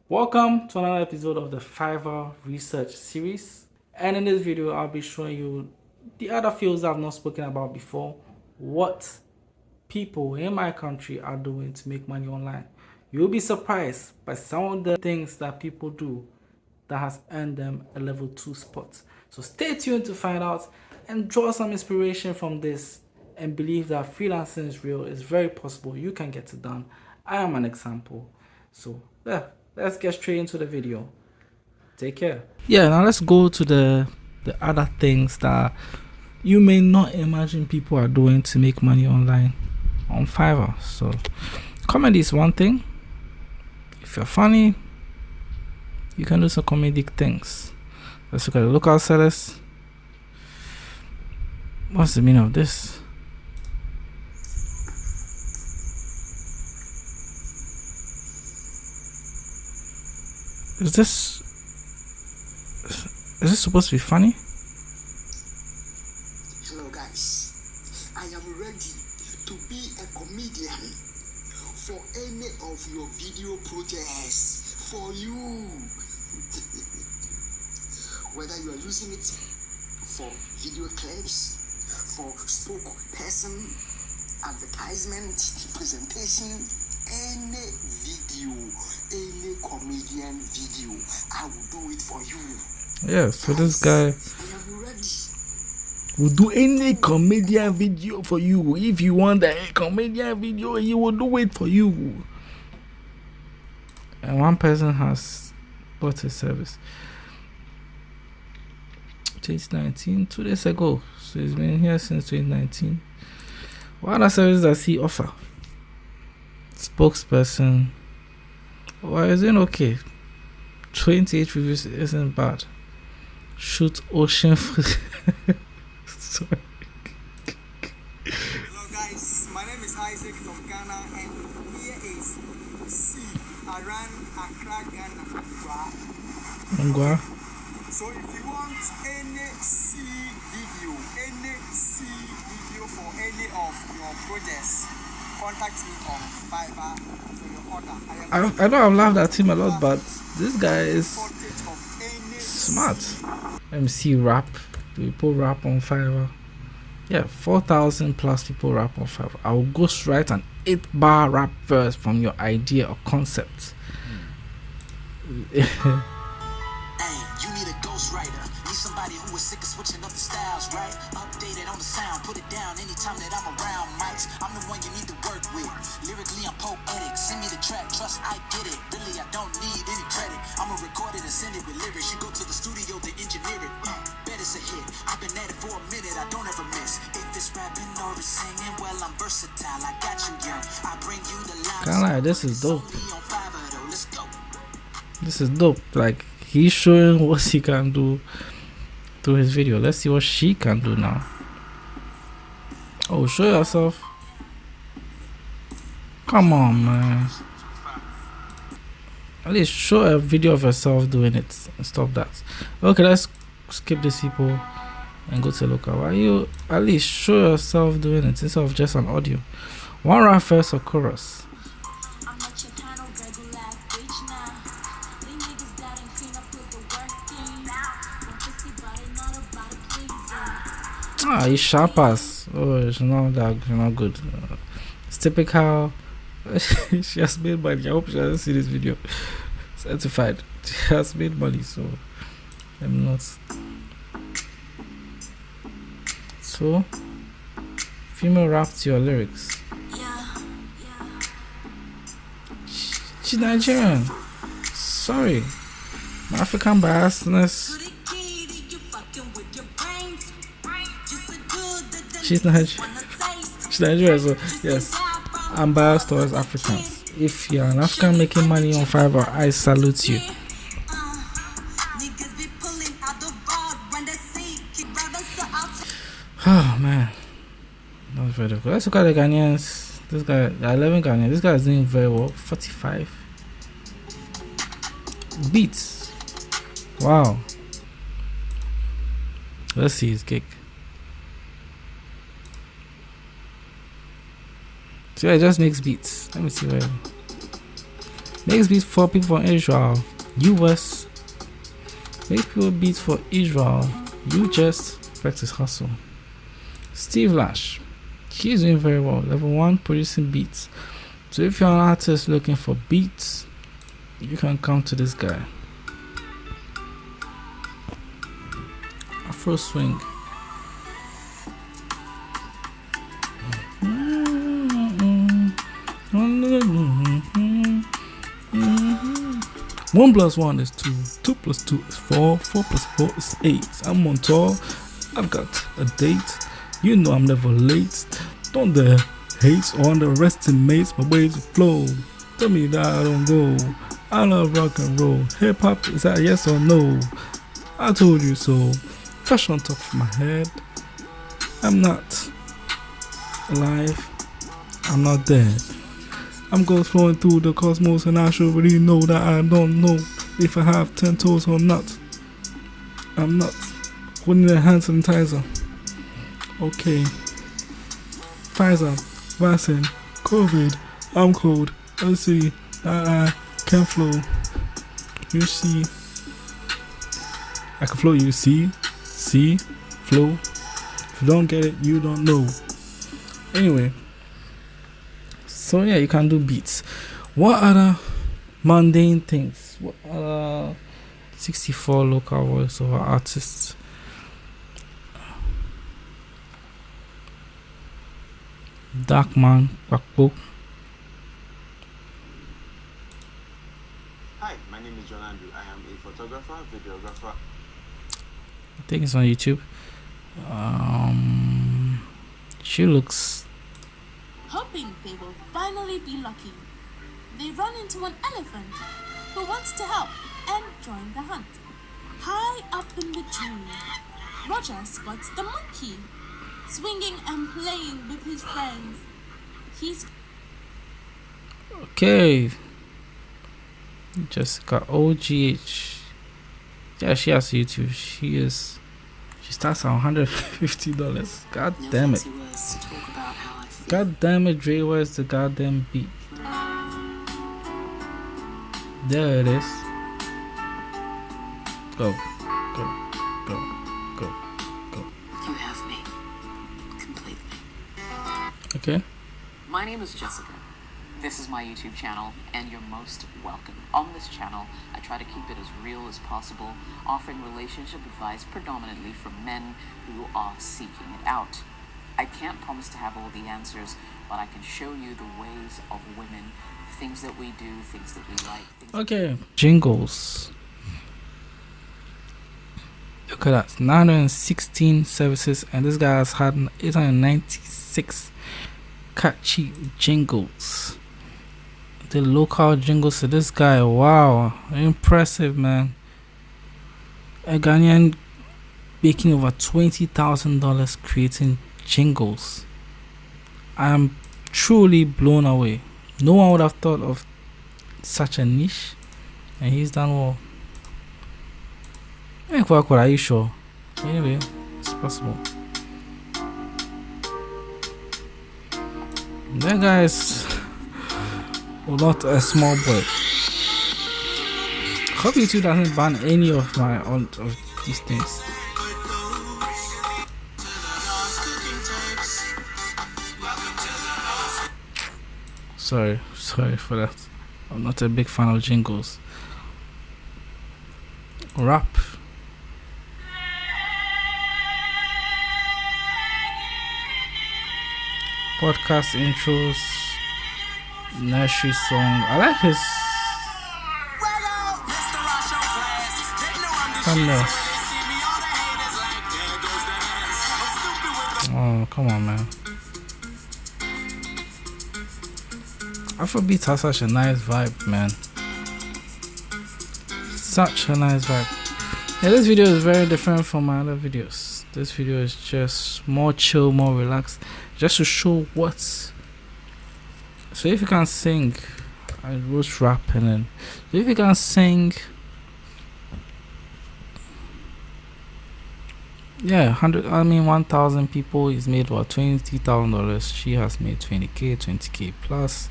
Welcome to another episode of the Fiverr research series, and in this video I'll be showing you the other fields I've not spoken about before, what people in my country are doing to make money online. You'll be surprised by some of the things that people do that has earned them a level 2 spot. So stay tuned to find out and draw some inspiration from this and believe that freelancing is real, it's very possible, you can get it done. I am an example. So yeah, let's get straight into the video. Take care. Yeah, now let's go to the other things that you may not imagine people are doing to make money online on Fiverr. So comedy is one thing. If you're funny, you can do some comedic things. Let's look at the local sellers. What's the meaning of this? Is this supposed to be funny? Hello guys, I am ready to be a comedian for any of your video projects for you. Whether you are using it for video clips, for spokesperson, advertisement, presentation, any video, any comedian video, I will do it for you. Yeah, so this guy will do any comedian video for you. If you want a comedian video, he will do it for you. And one person has bought a service 2019, 2 days ago. So he's been here since 2019. What other services does he offer? Spokesperson. Why is it okay? 28 reviews isn't bad. Shoot ocean sorry. Hello guys, my name is Isaac from Ghana and here is C around Accra, Ghana. Ngwa. So if you want any C video for any of your projects, contact me on Fiverr for your order. I know I've laughed at him a lot, but this guy is smart. MC rap. People rap on Fiverr. Yeah, 4,000 plus people rap on Fiverr. I will ghostwrite an 8-bar rap verse from your idea or concept. Hey, you need a ghostwriter. Need somebody who is sick of switching up the styles, right? Updated on the sound, put it down anytime that I'm around mics. I'm the one you need to work with. Lyrically, I'm poetic. Send me the track, trust I get it. Really, I don't need any credit. I'ma record it and send it with lyrics. You go to the studio to engineer it. Bet it's a hit. I've been at it for a minute, I don't ever miss. If it's rapping or it's singing, well, I'm versatile. I got you, young. I bring you the line. Kinda like, this is dope. Let's go. This is dope. Like, he's showing what he can do through his video. Let's see what she can do now. Oh, show yourself. Come on, man. At least show a video of yourself doing it and stop that. Okay, let's skip these people and go to local. Why you at least show yourself doing it instead of just an audio? One rap first or chorus? It's sharp as. Oh, it's not good. It's typical. She has made money. I hope she doesn't see this video. Certified. She has made money, so I'm not. So, female rap to your lyrics. She's Nigerian. Sorry, my African biasness. She's Nigerian, so yes, I'm biased towards Africans. If you're an African making money on Fiverr, I salute you. Oh man, that was very difficult. Let's look at the Ghanaians. This guy, 11 Ghanaians. This guy is doing very well. 45 beats. Wow. Let's see his gig. So yeah, it just makes beats. Let me see where. Makes beats for people from Israel, US. Makes people beats for Israel. You just practice hustle. Steve Lash. He's doing very well. Level 1 producing beats. So if you're an artist looking for beats, you can come to this guy. Afro swing. One plus one is 2. 2 plus 2 is 4. 4 plus 4 is 8. I'm on tour. I've got a date. You know I'm never late. Don't dare hate or underestimate my ways of flow. Tell me that I don't go. I love rock and roll. Hip hop, is that yes or no? I told you so. Fresh on top of my head. I'm not alive. I'm not dead. I'm ghost flowing through the cosmos, and I should really know that I don't know if I have 10 toes or not. I'm not holding a hand sanitizer. Okay. Pfizer, vaccine, COVID, I'm cold. Let's see that I can flow. You see, I can flow. You see, flow. If you don't get it, you don't know. Anyway. So yeah, you can do beats. What other mundane things? What other 64 local voiceover artists? Darkman, Bakbo. Hi, my name is John Andrew. I am a photographer, videographer. I think it's on YouTube. She looks. Hoping they will finally be lucky, they run into an elephant who wants to help and join the hunt. High up in the tree, Roger spots the monkey, swinging and playing with his friends. He's Okay. Jessica OGH. Yeah, she has YouTube. She starts at $150. God damn it. God damn it, Dre, where's the goddamn beat? There it is. Go. You have me completely. Okay. My name is Jessica. This is my YouTube channel, and you're most welcome. On this channel, I try to keep it as real as possible, offering relationship advice predominantly from men who are seeking it out. I can't promise to have all the answers, but I can show you the ways of women, things that we do, things that we like. Okay. Jingles. Look at that. 916 services, and this guy has had 896 catchy jingles. The local jingles to this guy. Wow. Impressive, man. A Ghanaian making over $20,000 creating jingles. I am truly blown away. No one would have thought of such a niche, and he's done well. Are you sure? Anyway, it's possible. That guy is not a small boy. Hope YouTube doesn't ban any of these things. Sorry for that. I'm not a big fan of jingles. Rap. Podcast intros. Nursery song. I like his thumbnail. Oh, come on, man. Afrobeats has such a nice vibe, man. Such a nice vibe. Yeah, this video is very different from my other videos. This video is just more chill, more relaxed, just to show what's. So if you can sing, I wrote rap, and then if you can sing, yeah, 1,000 people is made about $20,000. She has made 20k plus.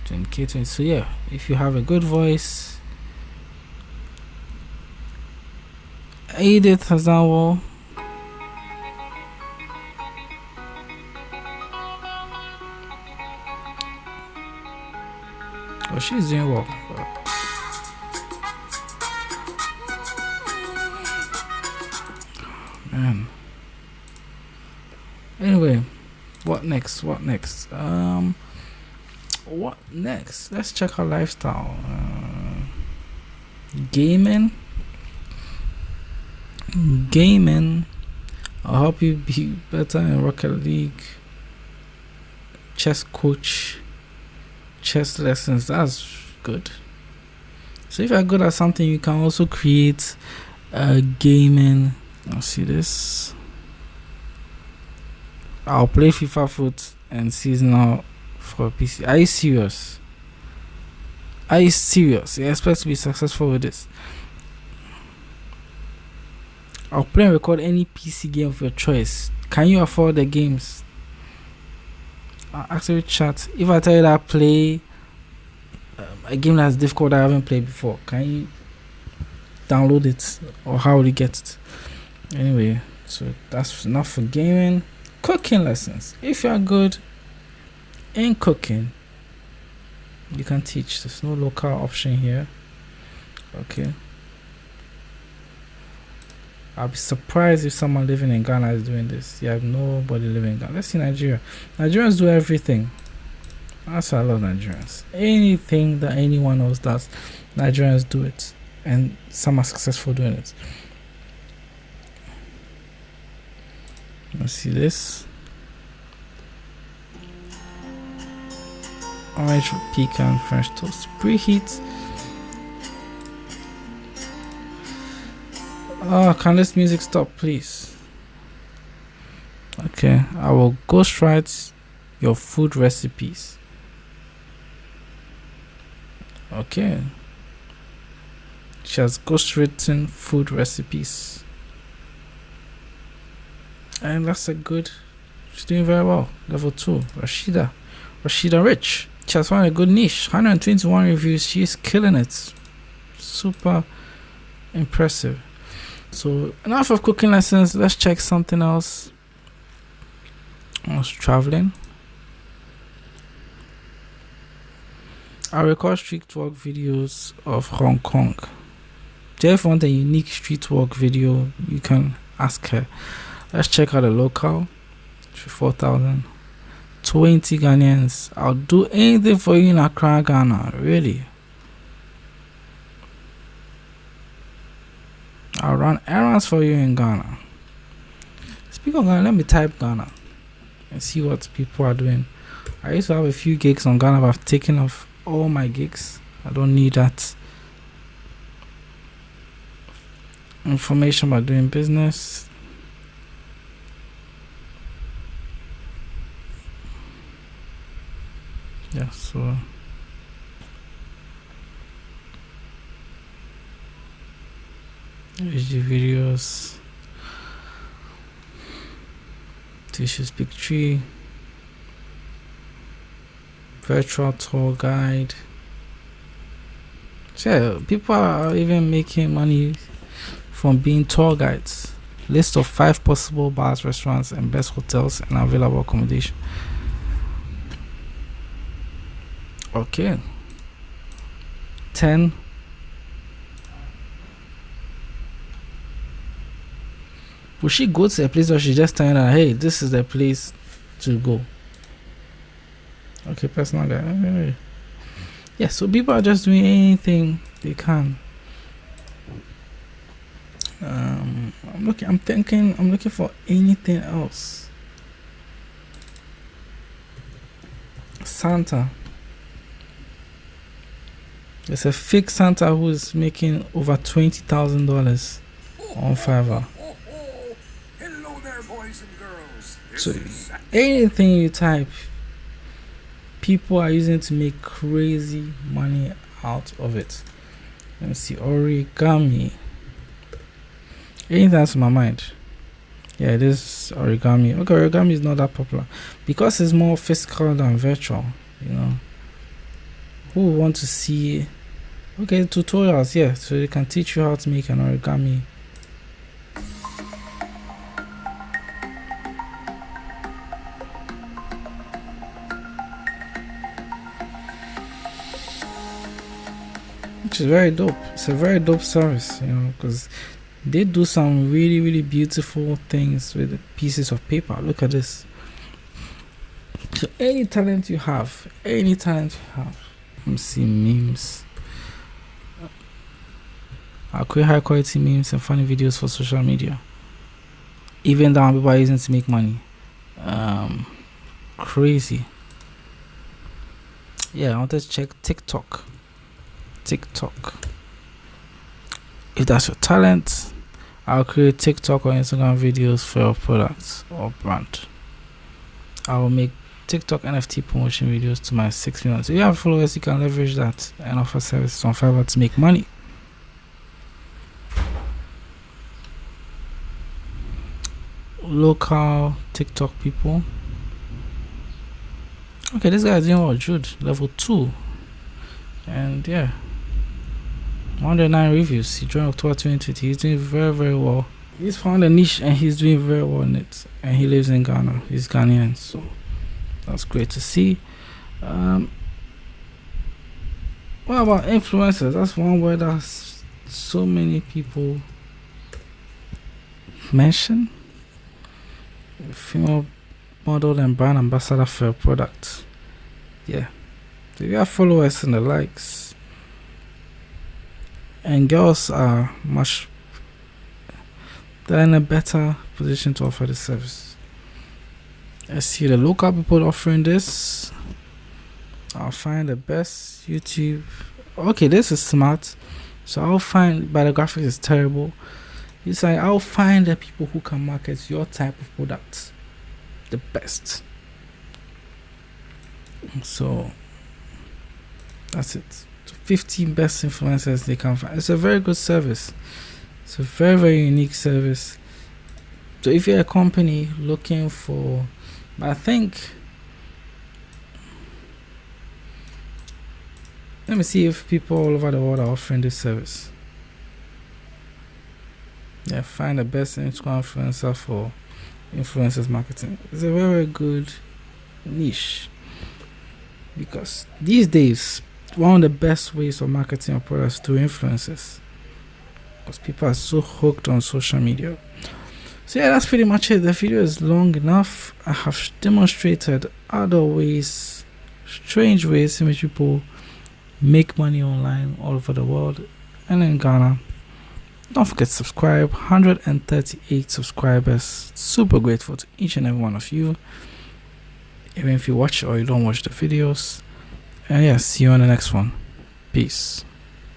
20k 20. So yeah, if you have a good voice, Edith has done well. Oh, she's doing well. Man. Anyway, what next? What next? What next? Let's check our lifestyle. Gaming. I'll help you be better in Rocket League. Chess coach. Chess lessons. That's good. So if you're good at something, you can also create gaming. I'll see this. I'll play FIFA Foot and seasonal for PC. Are you serious? Are you serious? You expect to be successful with this? I'll play and record any PC game of your choice. Can you afford the games? I'll activate chat. If I tell you that I play a game that's difficult that I haven't played before, can you download it? Or how will you get it? Anyway, so that's enough for gaming. Cooking lessons. If you are good in cooking, you can teach. There's no local option here. Okay. I'll be surprised if someone living in Ghana is doing this. You have nobody living in Ghana. Let's see Nigeria. Nigerians do everything. That's why I love Nigerians. Anything that anyone else does, Nigerians do it. And some are successful doing it. Let's see this. Orange pecan French toast. Preheat. Oh, can this music stop, please? Okay, I will ghostwrite your food recipes. Okay. She has ghostwritten food recipes. And that's a good. She's doing very well. Level 2. Rashida Rich. She has found a good niche. 121 reviews. She's killing it. Super impressive. So enough of cooking lessons. Let's check something else. I was traveling. I record street walk videos of Hong Kong. If you want a unique street walk video, you can ask her. Let's check out the local. 4,000. 20 Ghanaians. I'll do anything for you in Accra, Ghana. Really. I'll run errands for you in Ghana. Speaking of Ghana, let me type Ghana and see what people are doing. I used to have a few gigs on Ghana, but I've taken off all my gigs. I don't need that information about doing business. Yeah, so HD videos, Tissues Big Tree, virtual tour guide. So yeah, people are even making money from being tour guides. List of 5 possible bars, restaurants, and best hotels and available accommodation. Okay. 10. Will she go to a place or she just telling her, hey, this is the place to go? Okay, personal guide. Yeah, so people are just doing anything they can. I'm looking for anything else. Santa. There's a fake Santa who is making over $20,000 on Fiverr. Hello there, boys and girls. So anything you type, people are using to make crazy money out of it. Let me see. Origami. Anything that's in my mind. Yeah, it is origami. Okay, origami is not that popular because it's more physical than virtual, you know. who want to see tutorials, yeah, so they can teach you how to make an origami. Which is very dope. It's a very dope service, you know, because they do some really, really beautiful things with the pieces of paper. Look at this. So any talent you have, let me see memes. I'll create high quality memes and funny videos for social media. Even though people are using to make money. Crazy. Yeah, I want to check TikTok. If that's your talent, I'll create TikTok or Instagram videos for your products or brand. I will make TikTok NFT promotion videos to my 6 million. So if you have followers, you can leverage that and offer services on Fiverr to make money. Local TikTok people. Okay, this guy is doing well. Jude, level 2. And yeah, 109 reviews. He joined October 2020. He's doing very, very well. He's found a niche and he's doing very well in it. And he lives in Ghana. He's Ghanaian, so that's great to see. What about influencers? That's one word that so many people mention. Female model and brand ambassador for a product. Yeah, if you have followers and the likes, and girls are they're in a better position to offer the service. Let's see the local people offering this. I'll find the best YouTube. Okay, this is smart. So I'll find, but the graphics is terrible. It's like I'll find the people who can market your type of product the best. So that's it. 15 best influencers they can find. It's a very good service. It's a very, very unique service. So if you're a company looking for, I think, let me see if people all over the world are offering this service. Yeah, find the best Instagram influencer for influencers marketing. It's a very, very good niche, because these days one of the best ways of marketing your products to influencers, because people are so hooked on social media. So yeah, that's pretty much it. The video is long enough. I have demonstrated other ways, strange ways in which people make money online all over the world and in Ghana. Don't forget to subscribe. 138 subscribers. Super grateful to each and every one of you, even if you watch or you don't watch the videos. And yeah, see you on the next one. Peace.